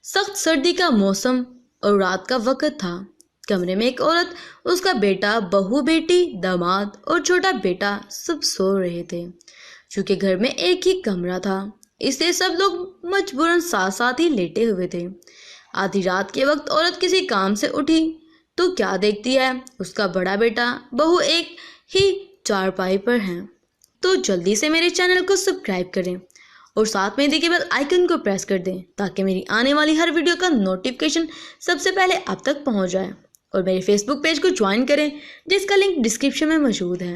सख्त सर्दी का मौसम और रात का वक्त था। कमरे में एक औरत, उसका बेटा, बहू, बेटी, दामाद और छोटा बेटा सब सो रहे थे। चूंकि घर में एक ही कमरा था, इसलिए सब लोग मजबूरन साथ साथ ही लेटे हुए थे। आधी रात के वक्त औरत किसी काम से उठी तो क्या देखती है, उसका बड़ा बेटा, बहू एक ही चारपाई पर हैं। तो जल्दी से मेरे चैनल को सब्सक्राइब करें और साथ में दिखे बेल आइकन को प्रेस कर दें ताकि मेरी आने वाली हर वीडियो का नोटिफिकेशन सबसे पहले आप तक पहुंच जाए। और मेरे फेसबुक पेज को ज्वाइन करें जिसका लिंक डिस्क्रिप्शन में मौजूद है।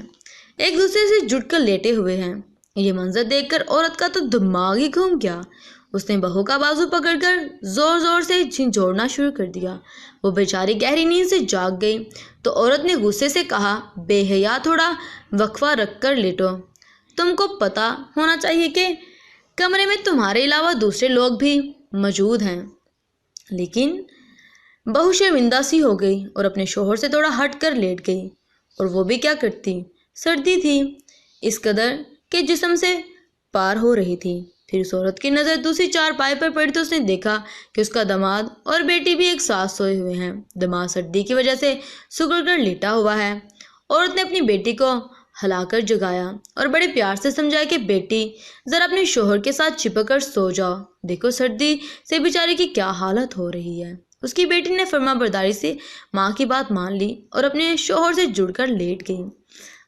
एक दूसरे से जुड़कर लेटे हुए हैं। ये मंजर देखकर औरत का तो दिमाग ही घूम गया। उसने बहू का बाजू पकड़कर जोर जोर से झिंझोड़ना शुरू कर दिया। वो बेचारी गहरी नींद से जाग गई तो औरत ने गुस्से से कहा, बेहया, थोड़ा वक्फा रख कर लेटो। तुमको पता होना चाहिए कि कमरे में तुम्हारे अलावा दूसरे लोग भी मौजूद हैं। लेकिन बहू शर्मिंदा सी हो गई और अपने शोहर से थोड़ा हट कर लेट गई। और वो भी क्या करती, सर्दी थी इस कदर के जिस्म से पार हो रही थी। फिर उस औरत की नज़र दूसरी चारपाई पर पड़ी तो उसने देखा कि उसका दामाद और बेटी भी एक साथ सोए हुए हैं। दामाद सर्दी की वजह से सुगड़ कर लेटा हुआ है। औरत ने अपनी बेटी को हिलाकर जगाया और बड़े प्यार से समझाया कि बेटी, ज़रा अपने शोहर के साथ चिपक कर सो जाओ। देखो सर्दी से बेचारे की क्या हालत हो रही है। उसकी बेटी ने फर्माबरदारी से माँ की बात मान ली और अपने शोहर से जुड़कर लेट गई।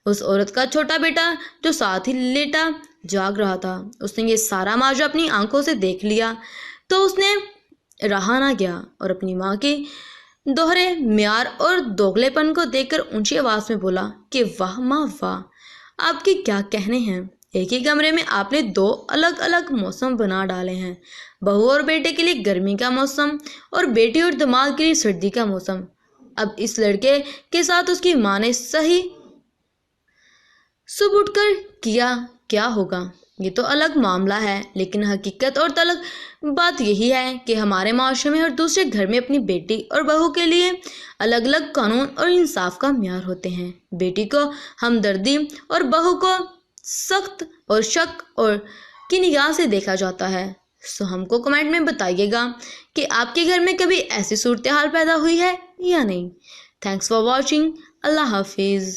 उस औरत का छोटा बेटा जो साथ ही लेटा जाग रहा था, उसने ये सारा माजरा अपनी आंखों से देख लिया तो उसने रहा ना गया और अपनी माँ की दोहरे म्यार और दोगलेपन को देखकर ऊंची आवाज में बोला कि वाह माँ वाह, आपके क्या कहने हैं। एक ही कमरे में आपने दो अलग अलग मौसम बना डाले हैं। बहू और बेटे के लिए गर्मी का मौसम और बेटी और दामाद के लिए सर्दी का मौसम। अब इस लड़के के साथ उसकी माँ ने सही सुबह उठकर किया क्या होगा, ये तो अलग मामला है। लेकिन हकीकत और तलक बात यही है कि हमारे माशरे में और दूसरे घर में अपनी बेटी और बहू के लिए अलग अलग कानून और इंसाफ का म्यार होते हैं। बेटी को हमदर्दी और बहू को सख्त और शक और की निगाह से देखा जाता है। सो हमको कमेंट में बताइएगा कि आपके घर में कभी ऐसी सूरत हाल पैदा हुई है या नहीं। Thanks for watching. अल्लाह हाफिज़।